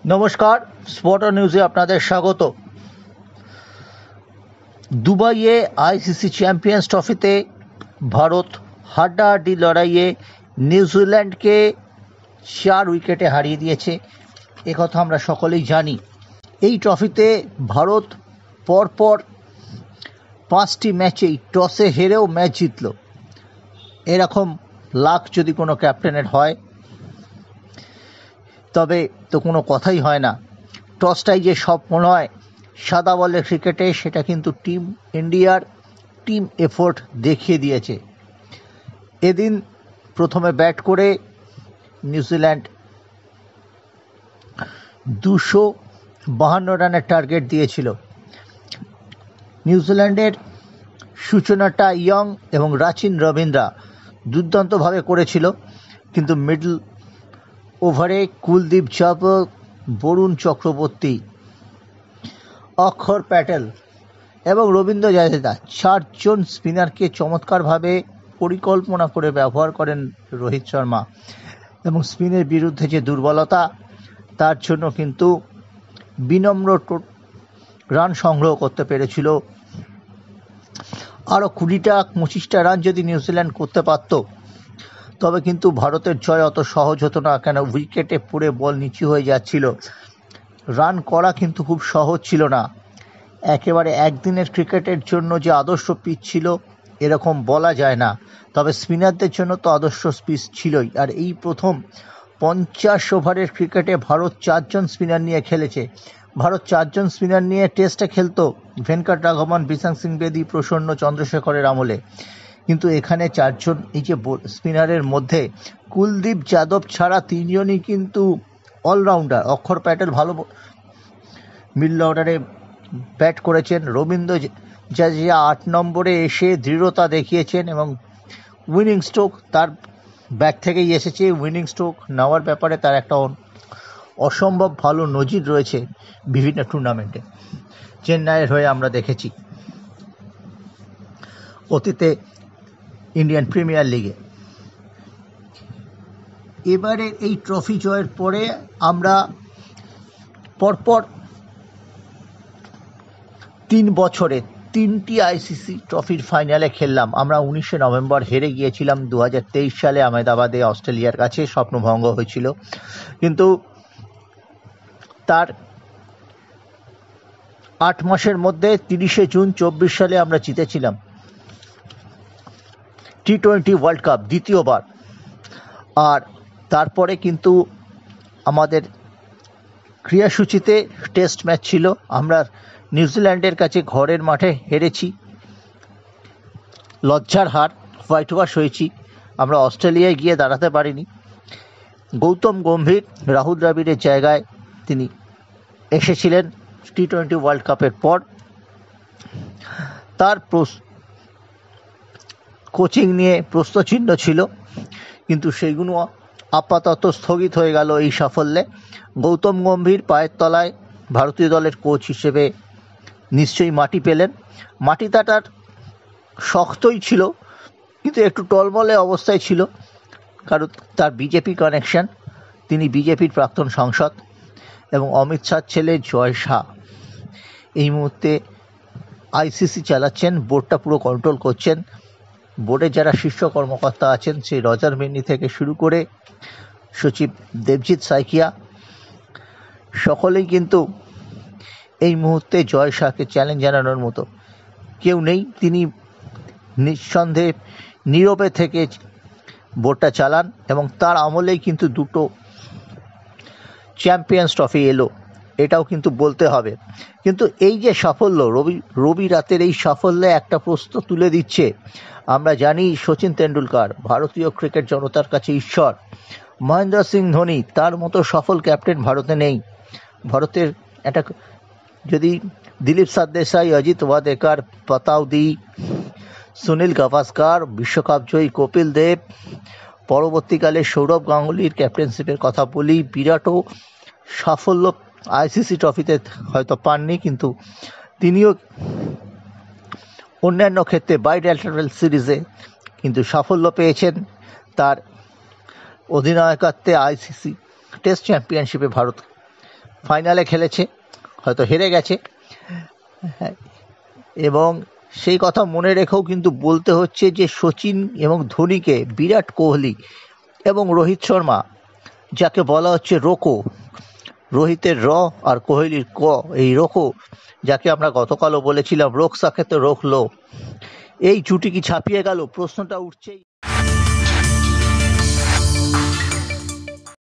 নমস্কার, স্পট নিউজে আপনাদের স্বাগত। দুবাইয়ে আইসিসি চ্যাম্পিয়ন্স ট্রফিতে ভারত হাড্ডাহাড্ডি লড়াইয়ে নিউজিল্যান্ডকে 4 উইকেটে হারিয়ে দিয়েছে, একথা আমরা সকলেই জানি। এই ট্রফিতে ভারত পরপর 5টি ম্যাচেই টসে হেরেও ম্যাচ জিতল। এরকম লাক যদি কোনো ক্যাপ্টেনের হয় তবে তো কোনো কথাই হয় না। টসটাই যে সব মনে হয় সাদা বলের ক্রিকেটে, সেটা কিন্তু টিম ইন্ডিয়ার টিম এফোর্ট দেখিয়ে দিয়েছে। এদিন প্রথমে ব্যাট করে নিউজিল্যান্ড 252 রানের টার্গেট দিয়েছিল। নিউজিল্যান্ডের সূচনাটা ইয়ং এবং রাচিন রবীন্দ্রা দুর্দান্তভাবে করেছিল, কিন্তু মিডল ওভারে কুলদীপ যাদব, বরুণ চক্রবর্তী, অক্ষর প্যাটেল এবং রবীন্দ্র জাদেজা 4জন স্পিনারকে চমৎকারভাবে পরিকল্পনা করে ব্যবহার করেন রোহিত শর্মা। এবং স্পিনের বিরুদ্ধে যে দুর্বলতা, তার জন্য কিন্তু বিনম্র রান সংগ্রহ করতে পেরেছিল। আরও 20-25টা রান যদি নিউজিল্যান্ড করতে পারত তবে কিন্তু ভারতের জয় অত সহজ হতো না, কেন উইকেটে পড়ে বল নিচু হয়ে যাচ্ছিল। রান করা কিন্তু খুব সহজ ছিল না। একেবারে একদিনের ক্রিকেটের জন্য যে আদর্শ পিচ ছিল এরকম বলা যায় না, তবে স্পিনারদের জন্য তো আদর্শ পিচ ছিলই। আর এই প্রথম 50 ওভারের ক্রিকেটে ভারত 4জন স্পিনার নিয়ে খেলেছে। ভারত 4জন স্পিনার নিয়ে টেস্টে খেলতো ভেঙ্কটরাঘবন, বিশাং সিং বেদি, প্রসন্ন, চন্দ্রশেখরের আমলে, কিন্তু এখানে 4জন এই যে স্পিনারের মধ্যে কুলদীপ যাদব ছাড়া 3জনই কিন্তু অলরাউন্ডার। অক্ষর প্যাটেল ভালো মিডল অর্ডারে ব্যাট করেছেন, রবীন্দ্র জাদেজা 8 নম্বরে এসে দৃঢ়তা দেখিয়েছেন এবং উইনিং স্ট্রোক তার ব্যাট থেকেই এসেছে। উইনিং স্ট্রোক নেওয়ার ব্যাপারে তার একটা অসম্ভব ভালো নজির রয়েছে বিভিন্ন টুর্নামেন্টে। চেন্নাইয়ের হয়ে আমরা দেখেছি, অতীতে ইন্ডিয়ান প্রিমিয়ার লিগে। এবারে এই ট্রফি জয়ের পরে আমরা পরপর 3 বছরে 3টি আইসিসি ট্রফির ফাইনালে খেললাম। আমরা 19শে নভেম্বর হেরে গিয়েছিলাম 2023 সালে আহমেদাবাদে অস্ট্রেলিয়ার কাছে, স্বপ্নভঙ্গ হয়েছিল। কিন্তু তার 8 মাসের মধ্যে 30শে জুন 24 সালে আমরা জিতেছিলাম টি-20 ওয়ার্ল্ড কাপ দ্বিতীয়বার। আর তারপরে কিন্তু আমাদের ক্রীড়াসূচিতে টেস্ট ম্যাচ ছিল। আমরা নিউজিল্যান্ডের কাছে ঘরের মাঠে হেরেছি, লজ্জার হার, হোয়াইট ওয়াশ হয়েছি। আমরা অস্ট্রেলিয়ায় গিয়ে দাঁড়াতে পারিনি। গৌতম গম্ভীর রাহুল দ্রাবিড়ের জায়গায় তিনি এসেছিলেন টি-20 ওয়ার্ল্ড কাপের পর। তার কোচিং নিয়ে প্রশ্নচিহ্ন ছিল, কিন্তু সেইগুলো আপাতত স্থগিত হয়ে গেল এই সাফল্যে। গৌতম গম্ভীর পায়ের তলায় ভারতীয় দলের কোচ হিসেবে নিশ্চয়ই মাটি পেলেন। মাটিটা তার শক্তই ছিল, কিন্তু একটু টলমলে অবস্থায় ছিল, কারণ তার বিজেপি কানেকশন। তিনি বিজেপির প্রাক্তন সাংসদ এবং অমিত শাহর ছেলে জয় শাহ এই মুহূর্তে আইসিসি চালাচ্ছেন, বোর্ডটা পুরো কন্ট্রোল করছেন। বোর্ডে যারা শীর্ষ কর্মকর্তা আছেন, সেই রজার মিন্নি থেকে শুরু করে সচিব দেবজিৎ সাইকিয়া, সকলেই কিন্তু এই মুহূর্তে জয় শাহকে চ্যালেঞ্জ জানানোর মতো কেউ নেই। তিনি নিঃসন্দেহে নীরবে থেকে বোর্ডটা চালান এবং তার আমলেই কিন্তু 2টো চ্যাম্পিয়ন্স ট্রফি এলো, এটাও কিন্তু বলতে হবে। কিন্তু এই যে সাফল্য, রবি রাতের এই সাফল্যে একটা প্রশ্ন তুলে দিচ্ছে। আমরা জানি সচিন তেন্ডুলকার ভারতীয় ক্রিকেট জনতার কাছে ঈশ্বর, মহেন্দ্র সিং ধোনি তার মতো সফল ক্যাপ্টেন ভারতে নেই। ভারতের একটা যদি দিলীপ সরদেশাই, অজিত ওয়াদেকার, পতাউদি, সুনীল গাভাস্কার, বিশ্বকাপ জয়ী কপিল দেব, পরবর্তীকালে সৌরভ গাঙ্গুলির ক্যাপ্টেনশিপের কথা বলি, বিরাটও সাফল্য আইসিসি ট্রফিতে হয়তো পাননি, কিন্তু তিনিও অন্যান্য ক্ষেত্রে বাইল্যাটারাল সিরিজে কিন্তু সাফল্য পেয়েছেন। তার অধিনায়কত্বে আইসিসি টেস্ট চ্যাম্পিয়নশিপে ভারত ফাইনালে খেলেছে, হয়তো হেরে গেছে, এবং সেই কথা মনে রেখেও কিন্তু বলতে হচ্ছে যে সচিন এবং ধোনিকে বিরাট কোহলি এবং রোহিত শর্মা, যাকে বলা হচ্ছে রোকো, রোহিতের র আর কোহলির ক, এই রোকো, যাকে আমরা গতকালও বলেছিলাম রোক সাকে তো রোক লো, এই জুটি কি ছাপিয়ে গেল? প্রশ্নটা উঠছেই।